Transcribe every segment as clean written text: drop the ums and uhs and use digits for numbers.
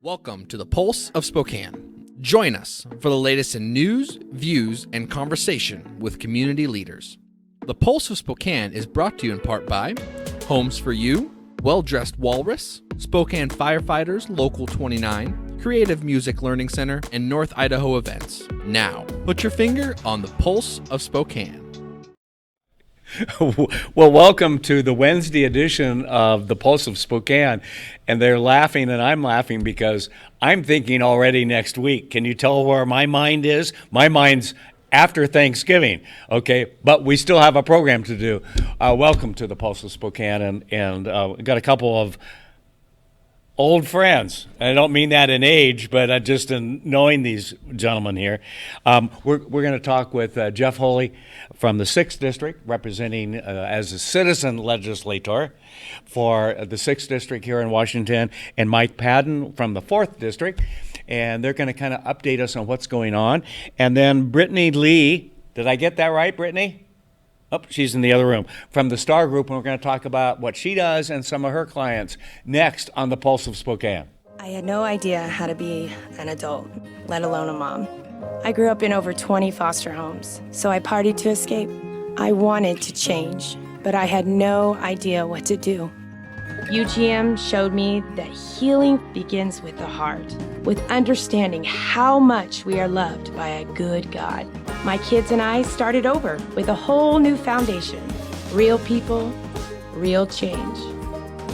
Welcome to the Pulse of Spokane. Join us for the latest in news, views, and conversation with community leaders. The Pulse of Spokane is brought to you in part by Homes for You, Well Dressed Walrus, Spokane Firefighters Local 29, Creative Music Learning Center, and North Idaho Events. Now, put your finger on the Pulse of Spokane. Well, welcome to the Wednesday edition of the Pulse of Spokane. And they're laughing and I'm laughing because I'm thinking already next week. Can you tell where my mind is? My mind's after Thanksgiving, okay? But we still have a program to do. Welcome to the Pulse of Spokane. And we got a couple of old friends. I don't mean that in age, but just in knowing these gentlemen here. We're going to talk with Jeff Holy from the 6th District, representing as a citizen legislator for the 6th District here in Washington, and Mike Padden from the 4th District. And they're going to kind of update us on what's going on. And then Brittani Lee, did I get that right, Brittani? Oh, she's in the other room, from the Starr Group, and we're going to talk about what she does and some of her clients next on the Pulse of Spokane. I had no idea how to be an adult, let alone a mom. I grew up in over 20 foster homes, so I partied to escape. I wanted to change, but I had no idea what to do. UGM showed me that healing begins with the heart, with understanding how much we are loved by a good God. My kids and I started over with a whole new foundation. Real people, real change.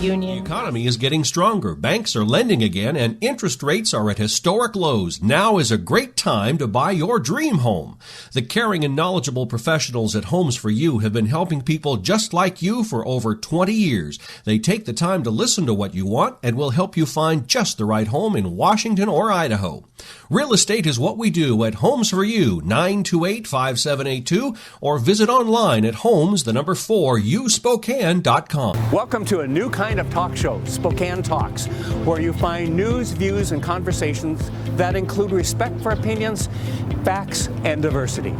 Union. The economy is getting stronger. Banks are lending again, and interest rates are at historic lows. Now is a great time to buy your dream home. The caring and knowledgeable professionals at Homes for You have been helping people just like you for over 20 years. They take the time to listen to what you want and will help you find just the right home in Washington or Idaho. Real estate is what we do at Homes for You, 928-5782, or visit online at homes4uspokane.com. Welcome to a new kind of talk show, Spokane Talks, where you find news, views, and conversations that include respect for opinions, facts, and diversity.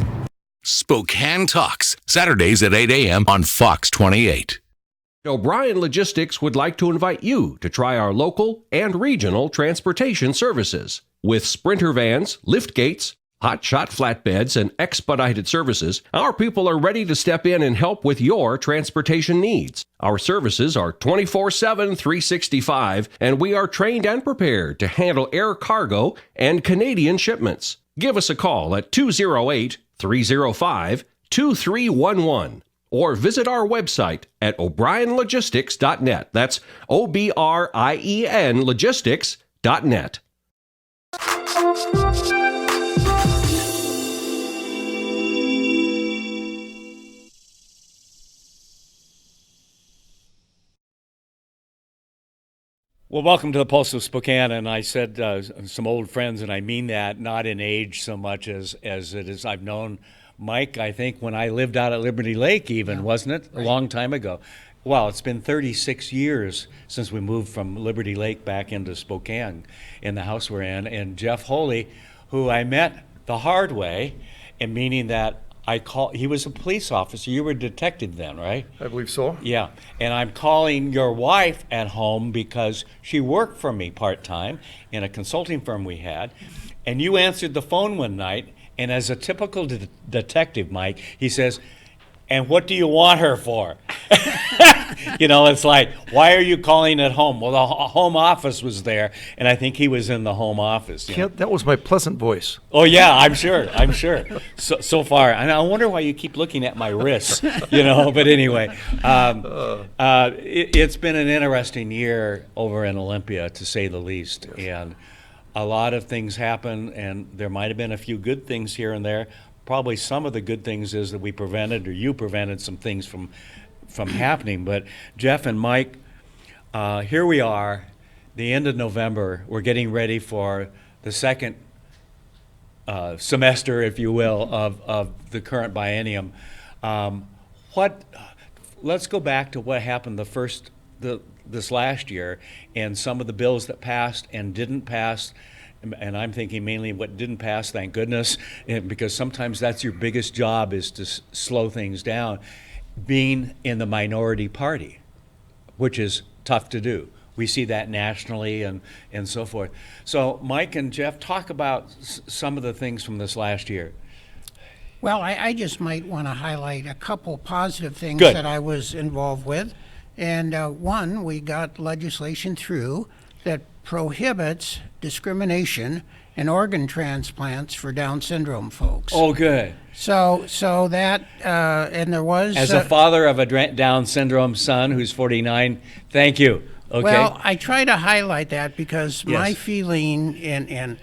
Spokane Talks, Saturdays at 8 a.m. on Fox 28. O'Brien Logistics would like to invite you to try our local and regional transportation services. With Sprinter vans, lift gates, hot-shot flatbeds, and expedited services, our people are ready to step in and help with your transportation needs. Our services are 24/7, 365, and we are trained and prepared to handle air cargo and Canadian shipments. Give us a call at 208-305-2311 or visit our website at o'brienlogistics.net. That's OBRIEN logistics.net. Well, welcome to the Pulse of Spokane, and I said some old friends, and I mean that not in age so much as it is. I've known Mike, I think, when I lived out at Liberty Lake even, wasn't it? Right. A long time ago. Well, it's been 36 years since we moved from Liberty Lake back into Spokane in the house we're in, and Jeff Holy, who I met the hard way, and meaning that he was a police officer. You were a detective then, right? I believe so. Yeah, and I'm calling your wife at home because she worked for me part-time in a consulting firm we had, and you answered the phone one night, and as a typical detective, Mike, he says, "And what do you want her for?" You know, it's like, why are you calling at home? Well, the home office was there, and I think he was in the home office. You know? That was my pleasant voice. Oh, yeah, I'm sure. So far. And I wonder why you keep looking at my wrists, you know, but anyway. It's been an interesting year over in Olympia, to say the least. Yes. And a lot of things happen, and there might have been a few good things here and there. Probably some of the good things is that we prevented, or you prevented, some things from happening. But Jeff and Mike, here we are, the end of November. We're getting ready for the second semester, if you will, of the current biennium. Let's go back to what happened this last year, and some of the bills that passed and didn't pass. And I'm thinking mainly what didn't pass, thank goodness, because sometimes that's your biggest job, is to slow things down, being in the minority party, which is tough to do. we see that nationally and so forth. So Mike and Jeff, talk about some of the things from this last year. Well, I just might want to highlight a couple positive things Good. that I was involved with. And one, we got legislation through that prohibits discrimination in organ transplants for Down syndrome folks. Oh, good. So that, and there was... As a father of a Down syndrome son who's 49, thank you. Okay. Well, I try to highlight that because my Yes. feeling, and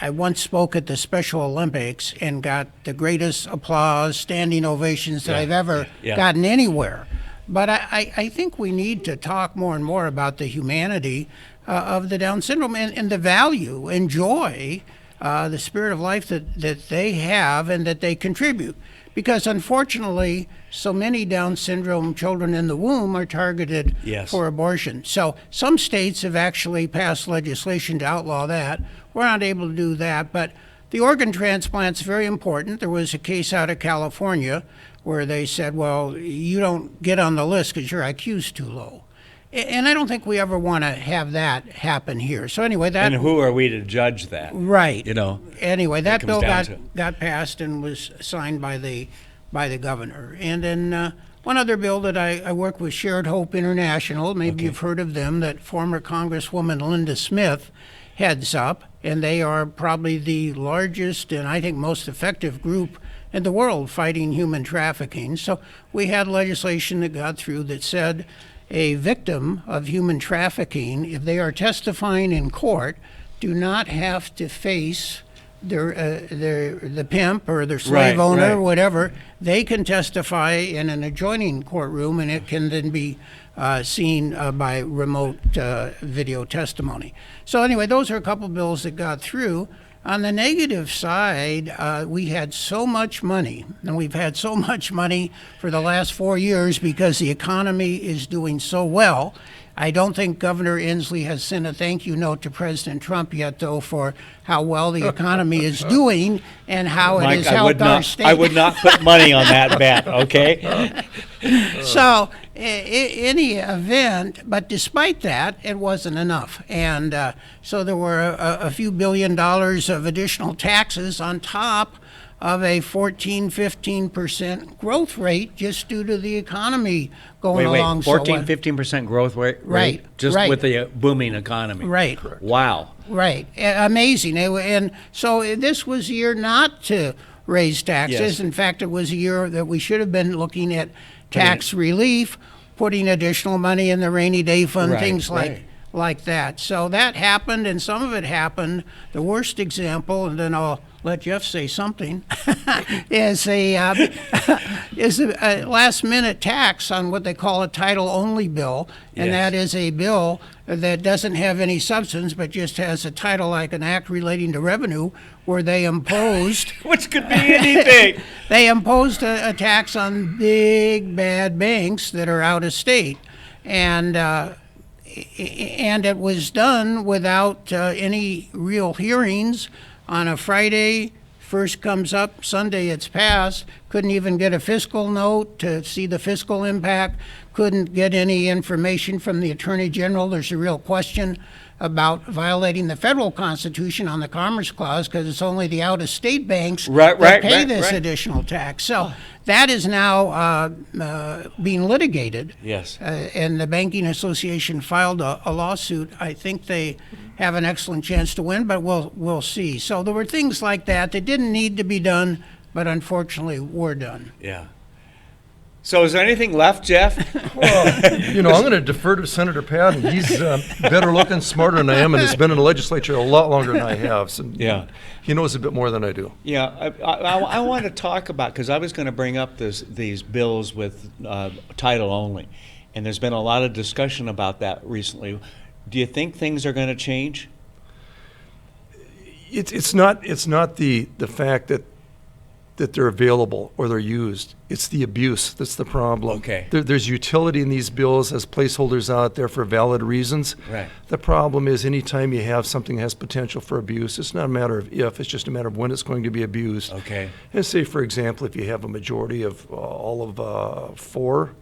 I once spoke at the Special Olympics and got the greatest applause, standing ovations that I've ever gotten anywhere. But I think we need to talk more and more about the humanity of the Down syndrome and the value and joy, the spirit of life that they have and that they contribute. Because unfortunately, so many Down syndrome children in the womb are targeted for abortion. So some states have actually passed legislation to outlaw that. We're not able to do that, but the organ transplant's very important. There was a case out of California where they said, well, you don't get on the list because your IQ's too low. And I don't think we ever want to have that happen here. So anyway, that... And who are we to judge that? Right. You know. Anyway, that bill comes got passed and was signed by the governor. And then one other bill that I work with, Shared Hope International, maybe you've heard of them, that former Congresswoman Linda Smith heads up, and they are probably the largest and I think most effective group in the world fighting human trafficking. So we had legislation that got through that said a victim of human trafficking, if they are testifying in court, do not have to face the pimp or their slave owner or whatever. They can testify in an adjoining courtroom, and it can then be seen by remote video testimony. So anyway, those are a couple bills that got through. On the negative side, we had so much money, and we've had so much money for the last 4 years because the economy is doing so well. I don't think Governor Inslee has sent a thank you note to President Trump yet, though, for how well the economy is doing and how Mike, it has helped our state. I would not put money on that bet, okay? So, any event, but despite that, it wasn't enough. And so there were a few $1 billion of additional taxes on top of a 14-15% growth rate just due to the economy going along so well. 14-15% growth rate? Right, Just right. with the booming economy? Right. Wow. Right. Amazing. And so this was a year not to raise taxes. Yes. In fact, it was a year that we should have been looking at tax relief, putting additional money in the rainy day fund, things like that. So that happened, and some of it happened. The worst example, and then I'll let Jeff say something, is a last-minute tax on what they call a title-only bill, and that is a bill that doesn't have any substance but just has a title like an act relating to revenue, where they imposed... Which could be anything. They imposed a tax on big, bad banks that are out of state. And it was done without any real hearings. On a Friday, first comes up, Sunday it's passed. Couldn't even get a fiscal note to see the fiscal impact. Couldn't get any information from the Attorney General. There's a real question about violating the federal Constitution on the Commerce Clause because it's only the out-of-state banks that pay this additional tax. So that is now being litigated. Yes. And the Banking Association filed a lawsuit. I think they have an excellent chance to win, but we'll see. So there were things like that that didn't need to be done, but unfortunately were done. Yeah. So is there anything left, Jeff? Well, I'm going to defer to Senator Padden. He's better looking, smarter than I am, and has been in the legislature a lot longer than I have. So he knows a bit more than I do. Yeah, I want to talk about, because I was going to bring up these bills with title only, and there's been a lot of discussion about that recently. Do you think things are going to change? It's not the fact that they're available or they're used. It's the abuse that's the problem. Okay. There's utility in these bills as placeholders out there for valid reasons. Right. The problem is anytime you have something that has potential for abuse, it's not a matter of if, it's just a matter of when it's going to be abused. Okay. And say, for example, if you have a majority of all of 4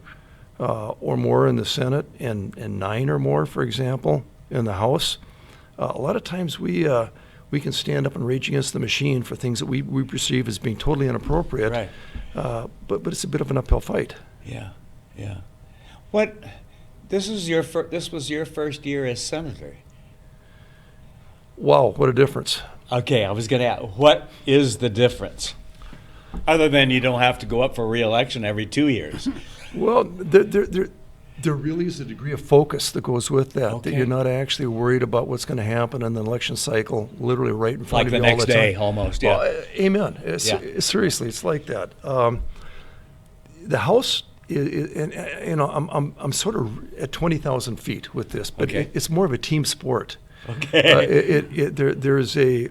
or more in the Senate and 9 or more, for example, in the House, a lot of times we can stand up and rage against the machine for things that we perceive as being totally inappropriate. Right. But it's a bit of an uphill fight. Yeah. This was your first year as senator. Wow, what a difference. Okay, I was going to ask, what is the difference? Other than you don't have to go up for re-election every 2 years. Well, there really is a degree of focus that goes with that, Okay. that you're not actually worried about what's going to happen in the election cycle, literally right in front Like of the you all next the time. day, almost, yeah. Well, amen. Yeah. Seriously, it's like that. The House, I'm sort of at 20,000 feet with this, but Okay. it's more of a team sport. Okay. There's the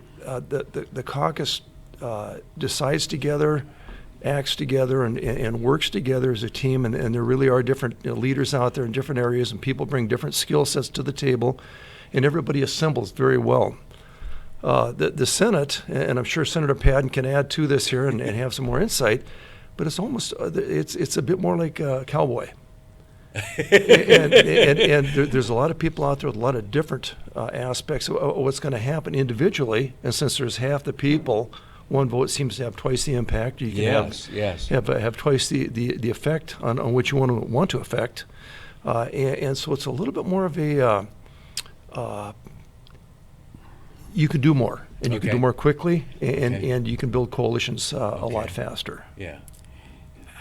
caucus decides together, acts together, and works together as a team, and there really are different leaders out there in different areas, and people bring different skill sets to the table, and everybody assembles very well. The Senate, and I'm sure Senator Padden can add to this here and have some more insight, but it's almost it's a bit more like a cowboy. and there's a lot of people out there with a lot of different aspects of what's going to happen individually, and since there's half the people, one vote seems to have twice the impact. You can have twice the effect on what you want to affect, and so it's a little bit more of a you can do more, and you can do more quickly, and you can build coalitions a lot faster. Yeah.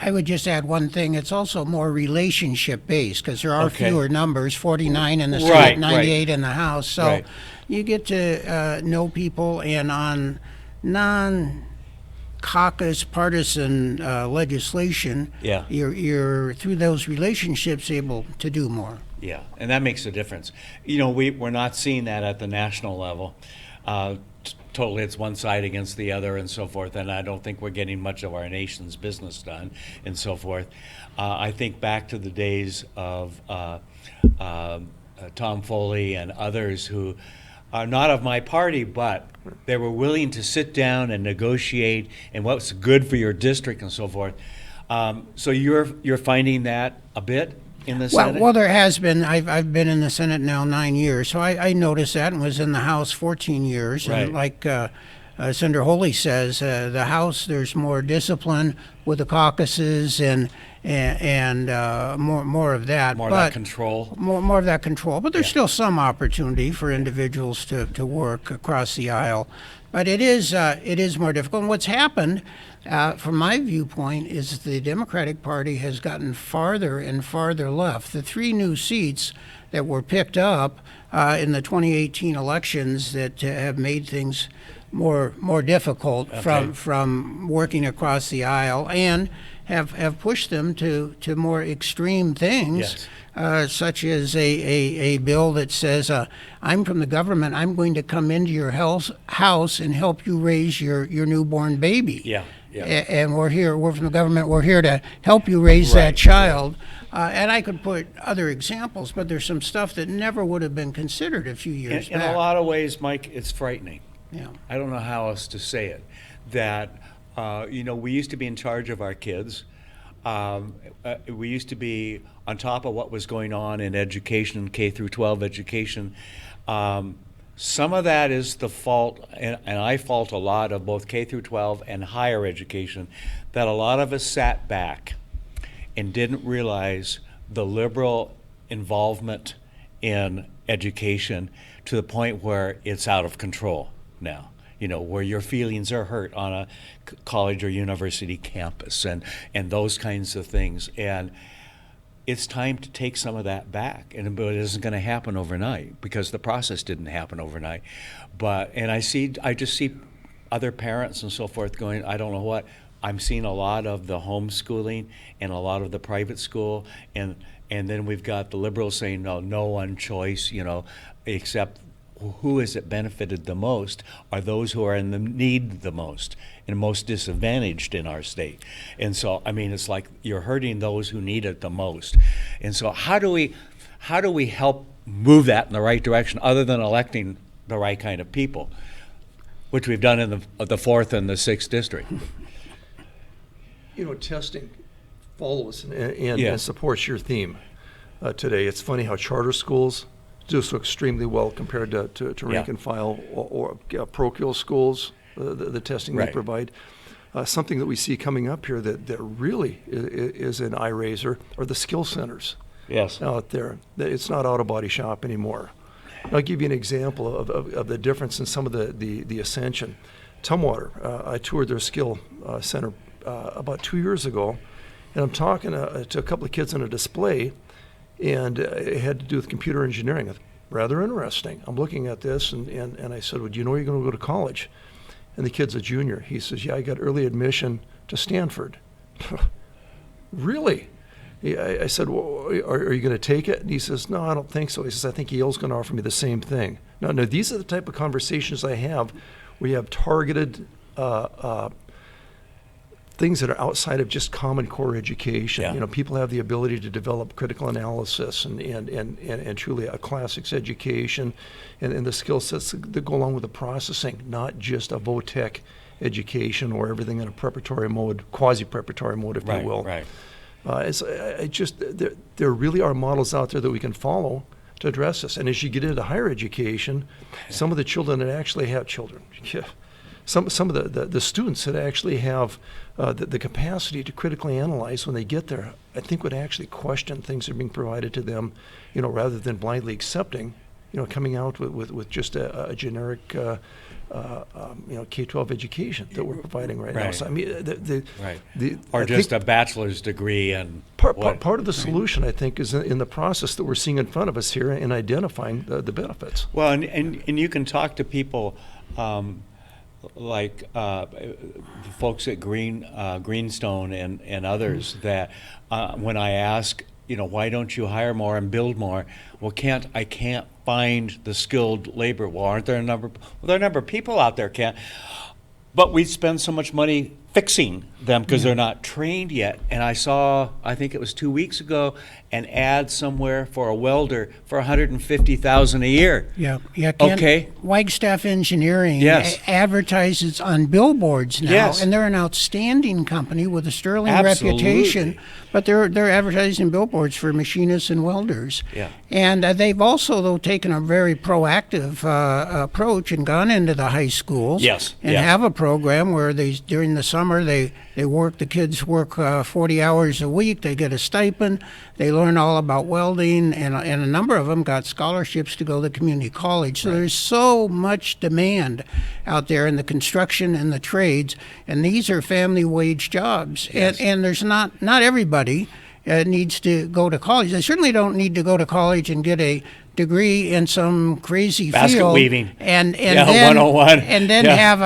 I would just add one thing. It's also more relationship-based because there are fewer numbers, 49 in the Senate, 98 in the House. So you get to know people, and on non-caucus partisan legislation, you're through those relationships able to do more. Yeah, and that makes a difference. You know, we're not seeing that at the national level. Totally, it's one side against the other and so forth, and I don't think we're getting much of our nation's business done and so forth. I think back to the days of Tom Foley and others who are not of my party, but they were willing to sit down and negotiate and what's good for your district and so forth. So you're finding that a bit in the Senate? Well, there has been. I've been in the Senate now 9 years, so I noticed that, and was in the House 14 years. Right. And like Senator Holy says, the House, there's more discipline with the caucuses and more of that. More of that control. More of that control. But there's still some opportunity for individuals to work across the aisle. But it is more difficult. And what's happened, from my viewpoint, is the Democratic Party has gotten farther and farther left. The 3 new seats that were picked up in the 2018 elections that have made things more difficult from working across the aisle, and have pushed them to more extreme things. Such as a bill that says, I'm from the government, I'm going to come into your house and help you raise your newborn baby. Yeah. And we're from the government, we're here to help you raise that child. And I could put other examples, but there's some stuff that never would have been considered a few years back. In a lot of ways, Mike, it's frightening. Yeah. I don't know how else to say it. That, we used to be in charge of our kids. We used to be on top of what was going on in education, K through 12 education. Some of that is the fault, and I fault a lot of both K through 12 and higher education, that a lot of us sat back and didn't realize the liberal involvement in education to the point where it's out of control now. Where your feelings are hurt on a college or university campus and those kinds of things. And it's time to take some of that back. But it isn't going to happen overnight because the process didn't happen overnight. I just see other parents and so forth going, I don't know what. I'm seeing a lot of the homeschooling and a lot of the private school. And then we've got the liberals saying, no one choice, except who has it benefited the most are those who are in the need the most and most disadvantaged in our state. And so, it's like you're hurting those who need it the most. And so how do we help move that in the right direction other than electing the right kind of people, which we've done in the 4th and the 6th district? Testing follows and Yes. supports your theme today. It's funny how charter schools do so extremely well compared to rank and file or parochial schools, the testing they Right. provide. Something that we see coming up here that really is an eye raiser are the skill centers Yes. out there. It's not auto body shop anymore. I'll give you an example of the difference in some of the ascension. Tumwater, I toured their skill center about 2 years ago, and I'm talking to a couple of kids on a display, and it had to do with computer engineering. Rather interesting. I'm looking at this, and I said, well, do you know you're going to go to college? And the kid's a junior. He says, yeah, I got early admission to Stanford. Really? I said, well, are you going to take it? And he says, no, I don't think so. He says, I think Yale's going to offer me the same thing. Now, these are the type of conversations I have. We have targeted things that are outside of just common core education. Yeah. You know, people have the ability to develop critical analysis and truly a classics education and the skill sets that go along with the processing, not just a vo-tech education or everything in a preparatory mode, quasi-preparatory mode, if you will. Right. There really are models out there that we can follow to address this. And as you get into higher education, some of the children that actually have children, some of the students that actually have the capacity to critically analyze when they get there, I think would actually question things that are being provided to them, you know, rather than blindly accepting, you know, coming out with just a generic, you know, K-12 education that we're providing right now. So I mean, Or just a bachelor's degree and part of the solution, I think, is in the process that we're seeing in front of us here in identifying the benefits. Well, and you can talk to people like the folks at Greenstone and others that when I ask, you know, why don't you hire more and build more? Well, I can't find the skilled labor. Well, aren't there a number? Well, there are a number of people out there can't. But we spend so much money fixing them because they're not trained yet. And I saw, I think it was 2 weeks ago, an ad somewhere for a welder for $150,000 a year. Yeah. Okay. Wagstaff Engineering Yes. advertises on billboards now, Yes. and they're an outstanding company with a sterling Absolutely. reputation. But they're advertising billboards for machinists and welders. Yeah. And they've also, though, taken a very proactive approach and gone into the high schools. Yes. And Yeah. have a program where during the summer the kids work 40 hours a week. They get a stipend. They learn all about welding, and a number of them got scholarships to go to community college. So there's so much demand out there in the construction and the trades, and these are family wage jobs. Yes. And there's not everybody needs to go to college. They certainly don't need to go to college and get a degree in some crazy Basket field weaving. and Yeah, then 101. and then Yeah. have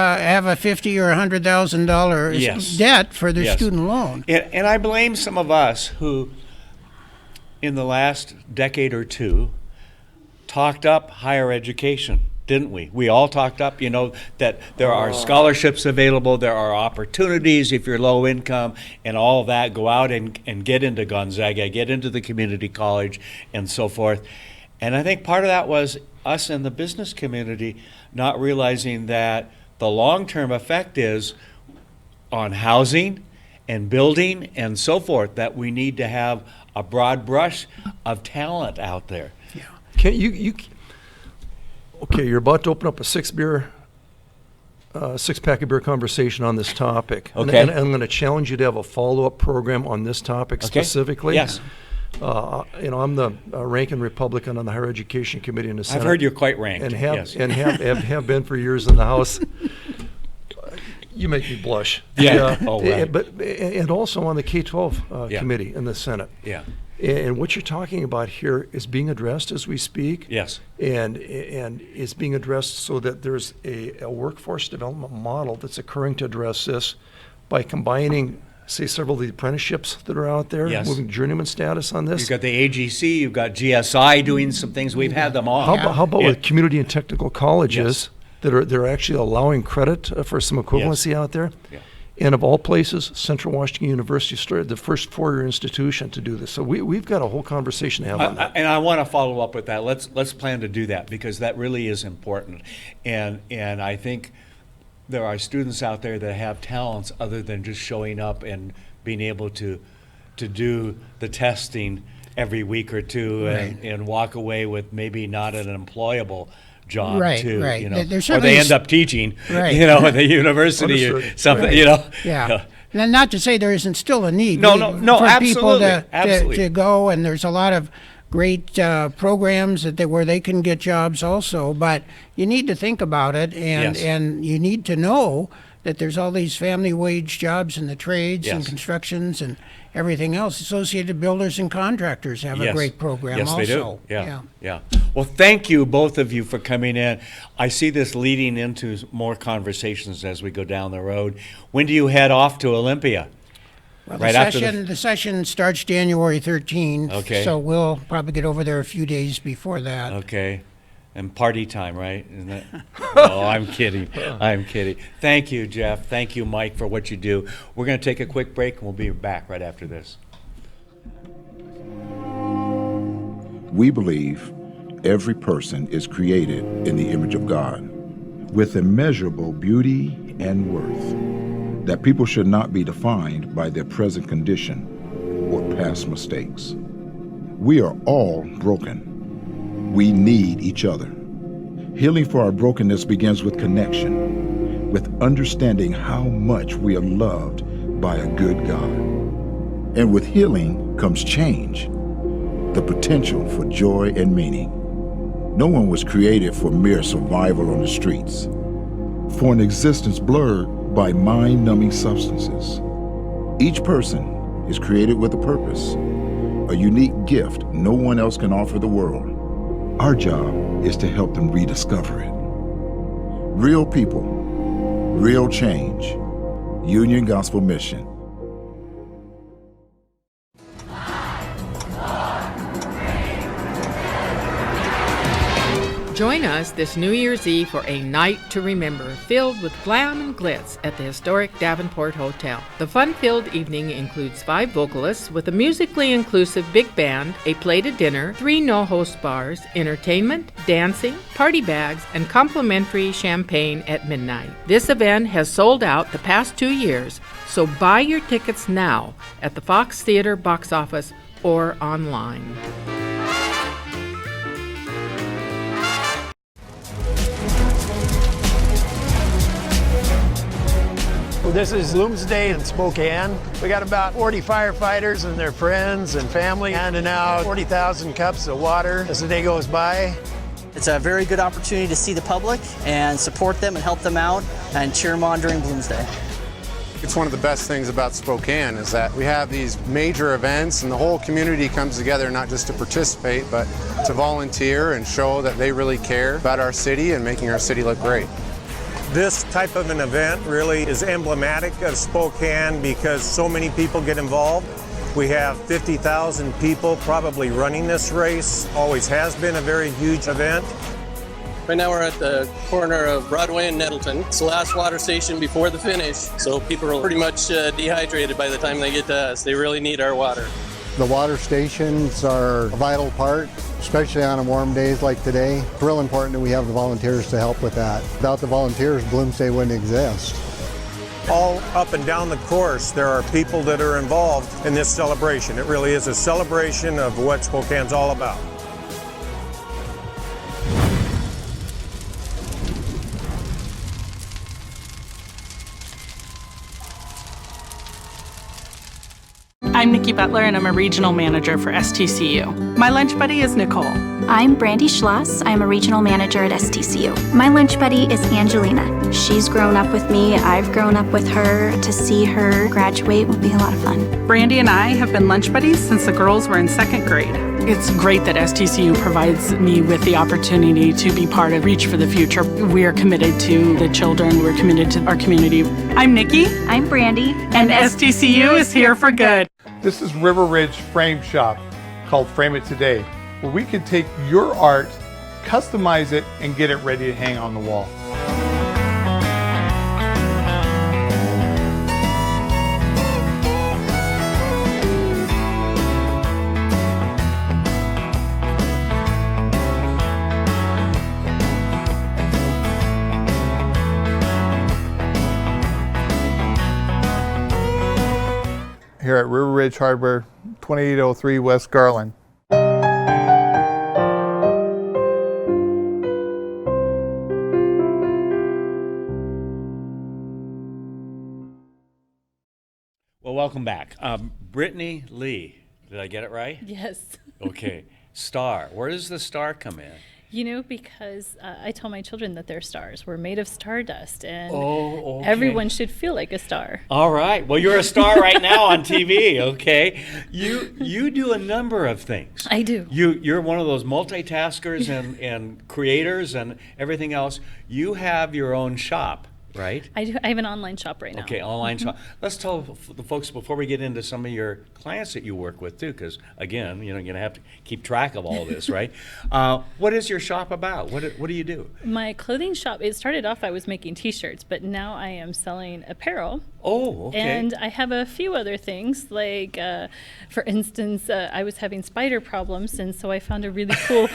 a $50,000 or $100,000 Yes. debt for their Yes. student loan. And I blame some of us who, in the last decade or two, talked up higher education, didn't we? We all talked up, you know, that there are scholarships available, there are opportunities if you're low income, and all of that. Go out and get into Gonzaga, get into the community college, and so forth. And I think part of that was us in the business community not realizing that the long-term effect is on housing and building and so forth, that we need to have a broad brush of talent out there. Okay, you're about to open up a six-pack of beer conversation on this topic. Okay. And I'm going to challenge you to have a follow-up program on this topic specifically. Yes. You know, I'm the ranking Republican on the Higher Education Committee in the Senate. I've heard you're quite ranked. And yes. have been for years in the House. You make me blush. Yeah. Oh, right. And also on the K-12 Yeah. committee in the Senate. Yeah. And what you're talking about here is being addressed as we speak. Yes. And is being addressed so that there's a workforce development model that's occurring to address this by combining, say, several of the apprenticeships that are out there, Yes. moving journeyman status on this. You've got the AGC, you've got GSI doing some things. We've had them all. How about Yeah. with community and technical colleges Yes. they're actually allowing credit for some equivalency out there? Yeah. And of all places, Central Washington University started the first four-year institution to do this. So we've got a whole conversation to have on that. And I want to follow up with that. Let's plan to do that because that really is important. And I think there are students out there that have talents other than just showing up and being able to to do the testing every week or two and walk away with maybe not an employable job too, you know, or they end up teaching, you know, at the university or something, you know. Yeah. And not to say there isn't still a need No, for absolutely, people to go, and there's a lot of great programs where they can get jobs also, but you need to think about it, and you need to know that there's all these family wage jobs in the trades and constructions and everything else. Associated Builders and Contractors have a great program also. Yes, they do. Yeah. Well, thank you, both of you, for coming in. I see this leading into more conversations as we go down the road. When do you head off to Olympia? Well, the session starts January 13th, so we'll probably get over there a few days before that. Okay. And party time, right? Isn't that? Oh, I'm kidding. I'm kidding. Thank you, Jeff. Thank you, Mike, for what you do. We're going to take a quick break, and we'll be back right after this. We believe every person is created in the image of God with immeasurable beauty and worth, that people should not be defined by their present condition or past mistakes. We are all broken. We need each other. Healing for our brokenness begins with connection, with understanding how much we are loved by a good God. And with healing comes change, the potential for joy and meaning. No one was created for mere survival on the streets, for an existence blurred by mind-numbing substances. Each person is created with a purpose, a unique gift no one else can offer the world. Our job is to help them rediscover it. Real people, real change. Union Gospel Mission. Join us this New Year's Eve for a night to remember, filled with glam and glitz at the historic Davenport Hotel. The fun-filled evening includes 5 vocalists with a musically inclusive big band, a plated dinner, 3 no-host bars, entertainment, dancing, party bags, and complimentary champagne at midnight. This event has sold out the past 2 years, so buy your tickets now at the Fox Theater box office or online. This is Bloomsday in Spokane. We got about 40 firefighters and their friends and family handing out 40,000 cups of water as the day goes by. It's a very good opportunity to see the public and support them and help them out and cheer them on during Bloomsday. It's one of the best things about Spokane is that we have these major events and the whole community comes together not just to participate but to volunteer and show that they really care about our city and making our city look great. This type of an event really is emblematic of Spokane because so many people get involved. We have 50,000 people probably running this race. Always has been a very huge event. Right now we're at the corner of Broadway and Nettleton. It's the last water station before the finish, so people are pretty much dehydrated by the time they get to us. They really need our water. The water stations are a vital part, especially on warm days like today. It's real important that we have the volunteers to help with that. Without the volunteers, Bloomsday wouldn't exist. All up and down the course, there are people that are involved in this celebration. It really is a celebration of what Spokane's all about. I'm Nikki Butler, and I'm a regional manager for STCU. My lunch buddy is Nicole. I'm Brandy Schloss. I'm a regional manager at STCU. My lunch buddy is Angelina. She's grown up with me. I've grown up with her. To see her graduate will be a lot of fun. Brandy and I have been lunch buddies since the girls were in 2nd grade. It's great that STCU provides me with the opportunity to be part of Reach for the Future. We are committed to the children. We're committed to our community. I'm Nikki. I'm Brandy. And STCU is here for good. This is River Ridge Frame Shop, called Frame It Today, where we can take your art, customize it, and get it ready to hang on the wall. Here at River Ridge Hardware, 2803 West Garland. Well, welcome back. Brittani Lee, did I get it right? Yes. Okay. Starr. Where does the star come in? You know, because I tell my children that they're stars. We're made of stardust, and okay. everyone should feel like a star. All right. Well, you're a star right now on TV, okay? You do a number of things. I do. You're one of those multitaskers and creators and everything else. You have your own shop, right? I do. I have an online shop right now. Okay, online shop. Let's tell the folks before we get into some of your clients that you work with too, because again, you're going to have to keep track of all this, right? What is your shop about? What do you do? My clothing shop. It started off I was making T-shirts, but now I am selling apparel. Oh, okay. And I have a few other things, like, for instance, I was having spider problems, and so I found a really cool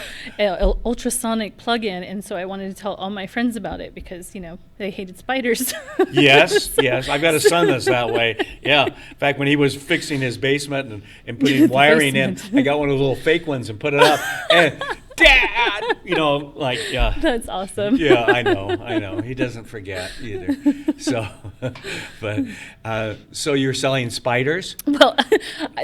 ultrasonic plug-in, and so I wanted to tell all my friends about it because, you know, they hated spiders. Yes, yes. I've got a son that's that way. Yeah. In fact, when he was fixing his basement and putting wiring in, I got one of those little fake ones and put it up. And Dad, you know, like, yeah. That's awesome. Yeah, I know. He doesn't forget either. So, so you're selling spiders? Well,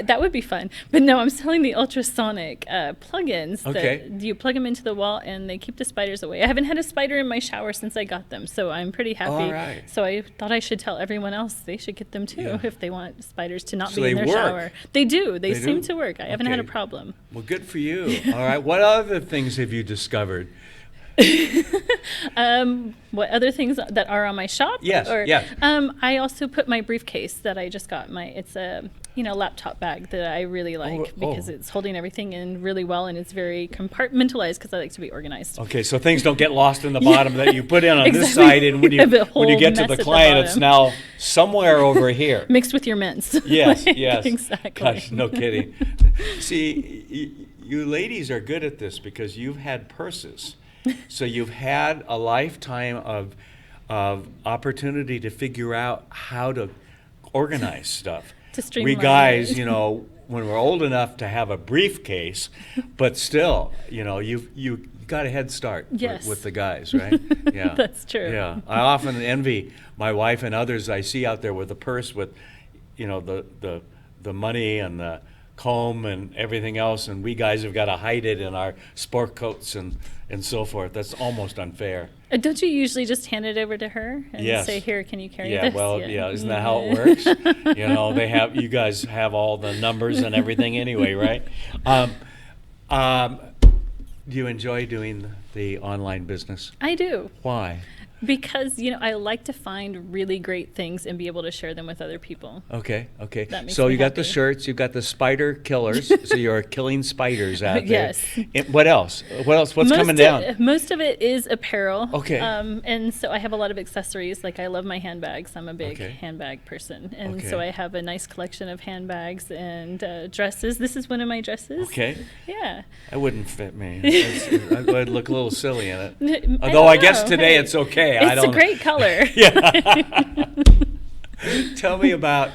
that would be fun. But no, I'm selling the ultrasonic plugins. Okay. That you plug them into the wall and they keep the spiders away. I haven't had a spider in my shower since I got them, so I'm pretty happy. All right. So I thought I should tell everyone else they should get them too if they want spiders to not So be in they their work. shower. They do. They seem do? to work. I haven't had a Okay. problem. Well, good for you. All right. What other things have you discovered? What other things that are on my shop? Yes, Or, yeah. I also put my briefcase that I just got. It's a laptop bag that I really like because it's holding everything in really well and it's very compartmentalized because I like to be organized. Okay, so things don't get lost in the bottom that you put in on this Exactly. side, and when You have a you whole get to mess the at the client, it's bottom. now somewhere over here. Mixed with your mints. Yes, Like, yes. Exactly. Gosh, no kidding. See, you ladies are good at this because you've had purses. So you've had a lifetime of opportunity to figure out how to organize stuff. To We streamline guys, it. you know, when we're old enough to have a briefcase, but still, you know, you got a head start Yes. with the guys, right? Yeah. That's true. Yeah. I often envy my wife and others I see out there with a purse with, you know, the money and the comb and everything else, and we guys have got to hide it in our sport coats and so forth. That's almost unfair. Don't you usually just hand it over to her and Yes. say, "Here, can you carry Yeah, this?" well, yeah, isn't that how it works? You know, you guys have all the numbers and everything anyway, right? Do you enjoy doing the online business? I do. Why? Because, I like to find really great things and be able to share them with other people. Okay. That makes So me you got the happy. shirts, you've got the spider killers, so you're killing spiders out there. Yes. What else? What's coming down? Most of it is apparel. Okay. And so I have a lot of accessories. Like I love my handbags. I'm a big Okay. handbag person. And Okay. so I have a nice collection of handbags and dresses. This is one of my dresses. Okay. Yeah. That wouldn't fit me. I'd look a little silly in it. I Although I don't guess know. today Hey, it's okay. It's I don't a great color. Yeah. Tell me about,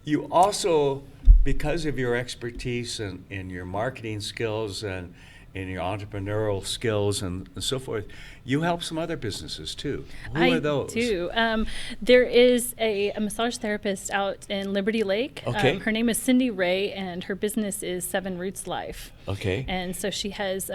you also, because of your expertise and your marketing skills and your entrepreneurial skills and so forth, you help some other businesses too. Who are those? I do. There is a massage therapist out in Liberty Lake. Okay. Her name is Cindy Ray, and her business is Seven Roots Life. Okay. And so she has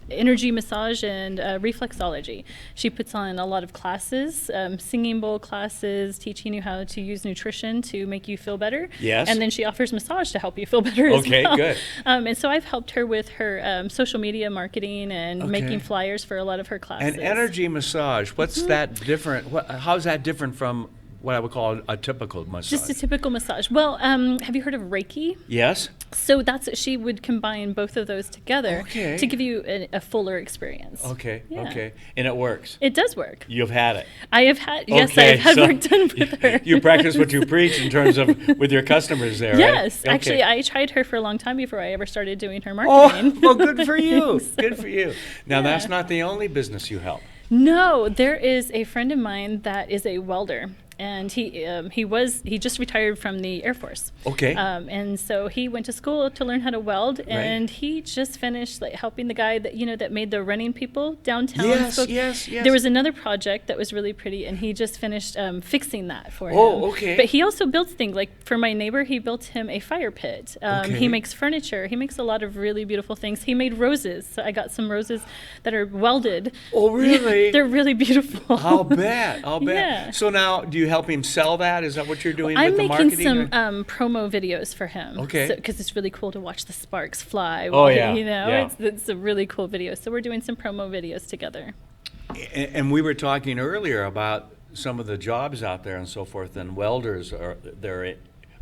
energy massage and reflexology. She puts on a lot of classes, singing bowl classes, teaching you how to use nutrition to make you feel better. Yes. And then she offers massage to help you feel better as Okay, well. good. And so I've helped her with her social media marketing and Okay. making flyers for a lot of her classes. And energy massage, what's that different? How is that different from what I would call a typical massage? Just a typical massage. Well, have you heard of Reiki? Yes. So she would combine both of those together Okay. to give you a fuller experience. Okay. Yeah. Okay. And it works. It does work. You've had it. I have had, yes, I Okay, have had so work done with her. You practice what you preach in terms of with your customers there, right? Yes, Okay. actually, I tried her for a long time before I ever started doing her Oh, marketing. well, good for you. So- Good for you. Now, Yeah. that's not the only business you help. No, there is a friend of mine that is a welder, and he just retired from the Air Force. Okay. And so he went to school to learn how to weld, and he just finished like helping the guy that made the running people downtown. Yes. There was another project that was really pretty, and he just finished fixing that for him. Oh, okay. But he also builds things. Like for my neighbor, he built him a fire pit. Okay. He makes furniture. He makes a lot of really beautiful things. He made roses. So I got some roses that are welded. Oh, really? Yeah, they're really beautiful. I'll bet. Yeah. So now, do you help him sell that? Is that what you're doing I'm with the making marketing? some promo videos for him. Okay. Because it's really cool to watch the sparks fly. Oh, yeah. It's a really cool video. So we're doing some promo videos together. And we were talking earlier about some of the jobs out there and so forth, and welders they're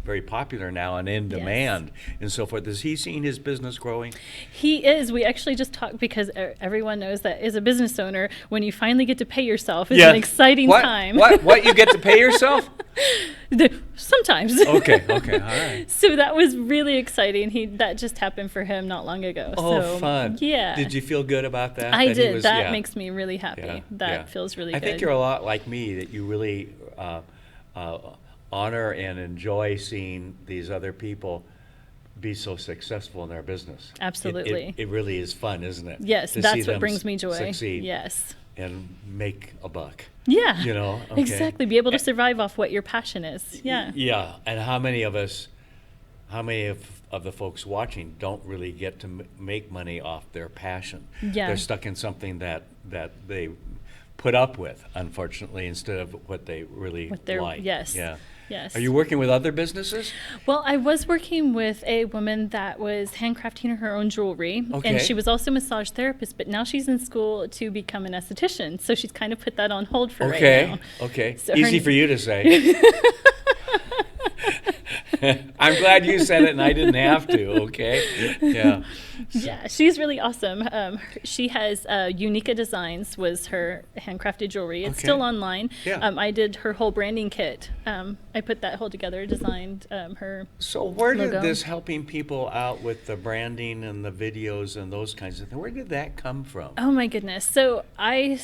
very popular now and in demand and so forth. Is he seeing his business growing? He is. We actually just talked because everyone knows that as a business owner, when you finally get to pay yourself, it's an exciting time. What? You get to pay yourself? Sometimes. Okay. All right. So that was really exciting. That just happened for him not long ago. Oh, so, fun. Yeah. Did you feel good about that? I did. That makes me really happy. Yeah, That feels really good. I think you're a lot like me, that you really honor and enjoy seeing these other people be so successful in their business. Absolutely. It really is fun, isn't it? Yes, to that's see what them brings me joy. Succeed. Yes. And make a buck. Yeah. You know? Okay. Exactly. Be able to survive off what your passion is. Yeah. Yeah. And how many of the folks watching don't really get to make money off their passion? Yeah. They're stuck in something that they put up with, unfortunately, instead of what they really like. Yes. Yeah. Yes. Are you working with other businesses? Well, I was working with a woman that was handcrafting her own jewelry, Okay. and she was also a massage therapist, but now she's in school to become an esthetician, so she's kind of put that on hold for right now. Okay. So Easy for you to say. I'm glad you said it and I didn't have to, okay? Yeah. Yeah, she's really awesome. She has Unica Designs was her handcrafted jewelry. It's still online. Yeah. I did her whole branding kit. I put that whole together, designed her So where did logo. this helping people out with the branding and the videos and those kinds of things, where did that come from? Oh my goodness. So I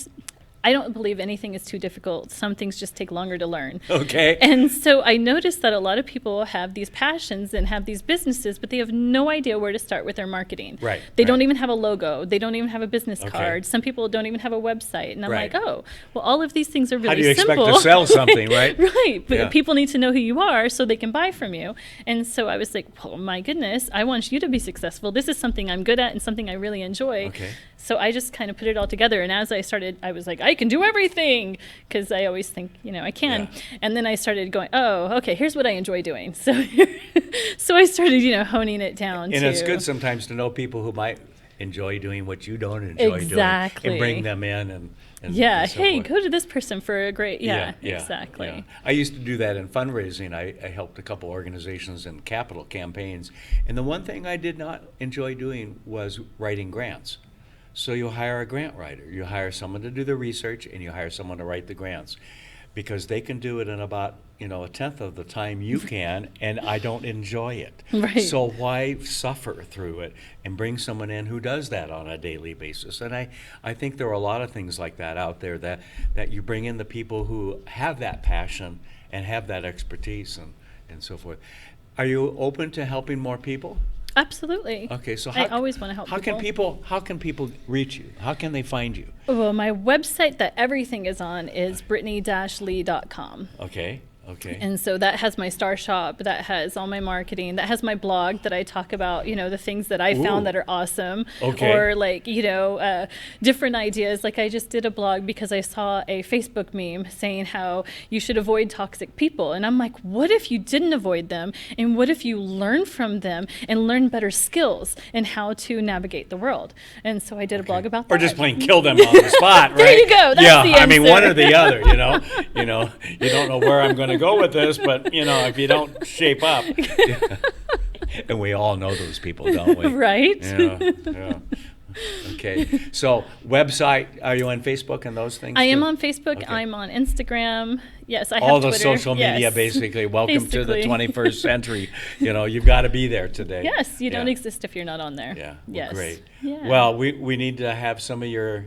don't believe anything is too difficult. Some things just take longer to learn. Okay. And so I noticed that a lot of people have these passions and have these businesses, but they have no idea where to start with their marketing. Right. They don't even have a logo. They don't even have a business Okay. card. Some people don't even have a website. And I'm Right. like, oh, well, all of these things are really How do you simple. expect to sell something, right? Right. But Yeah. people need to know who you are so they can buy from you. And so I was like, oh my goodness, I want you to be successful. This is something I'm good at and something I really enjoy. Okay. So I just kind of put it all together. And as I started, I was like, I can do everything, because I always think, I can. Yeah. And then I started going, oh, okay, here's what I enjoy doing. So so I started, honing it down. And it's good sometimes to know people who might enjoy doing what you don't enjoy Exactly. doing and bring them in and yeah, and so hey, forth. go to this person for a great, exactly. Yeah. I used to do that in fundraising. I helped a couple organizations in capital campaigns. And the one thing I did not enjoy doing was writing grants. So you hire a grant writer. You hire someone to do the research, and you hire someone to write the grants, because they can do it in about a tenth of the time you can, and I don't enjoy it. Right. So why suffer through it and bring someone in who does that on a daily basis? And I think there are a lot of things like that out there, that you bring in the people who have that passion and have that expertise and so forth. Are you open to helping more people? Absolutely. Okay, so I always want to help people. How can people reach you? How can they find you? Well, my website that everything is on is brittani-lee.com. Okay. And so that has my Starr Shop, that has all my marketing, that has my blog that I talk about, the things that I found that are awesome. Okay. Or like, different ideas. Like I just did a blog because I saw a Facebook meme saying how you should avoid toxic people. And I'm like, what if you didn't avoid them? And what if you learn from them and learn better skills in how to navigate the world? And so I did a blog about that. Or just plain kill them on the spot, right? There you go. That's the I mean, answer. one or the other, you don't know where I'm going to go with this, but if you don't shape up. And we all know those people, don't we? Right? Yeah. Okay. So, website, are you on Facebook and those things? I am too? on Facebook. Okay. I'm on Instagram. Yes, I have all the Twitter. social media, Yes. basically. Welcome to the Basically. 21st century. You've got to be there today. Yes, you don't Yeah. exist if you're not on there. Yeah. Well, Yes. great. Yeah. Well, we need to have some of your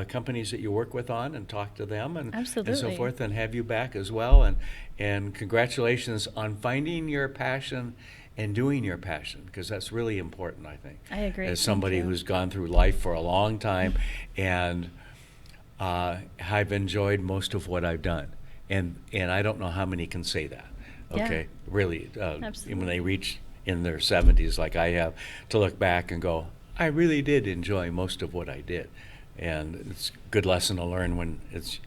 companies that you work with on and talk to them and so Absolutely. forth, and have you back as well. And congratulations on finding your passion and doing your passion, because that's really important, I think. I agree. As Thank somebody you. who's gone through life for a long time, and I've enjoyed most of what I've done. And I don't know how many can say that, Yeah. okay? Really, Absolutely. when they reach in their 70s like I have, to look back and go, I really did enjoy most of what I did. And it's a good lesson to learn when it's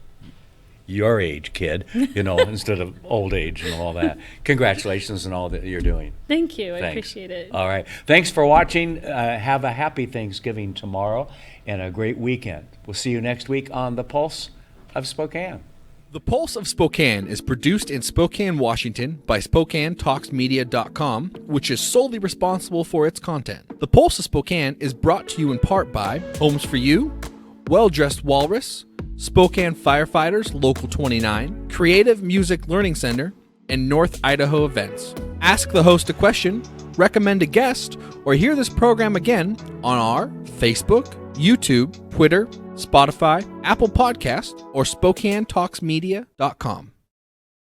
your age, kid, instead of old age and all that. Congratulations on all that you're doing. Thank you. I Thanks. appreciate it. All right. Thanks for watching. Have a happy Thanksgiving tomorrow and a great weekend. We'll see you next week on The Pulse of Spokane. The Pulse of Spokane is produced in Spokane, Washington by SpokaneTalksMedia.com, which is solely responsible for its content. The Pulse of Spokane is brought to you in part by Homes for You, Well Dressed Walrus, Spokane Firefighters Local 29, Creative Music Learning Center, and North Idaho Events. Ask the host a question, recommend a guest, or hear this program again on our Facebook, YouTube, Twitter, Spotify, Apple Podcast, or SpokaneTalksMedia.com.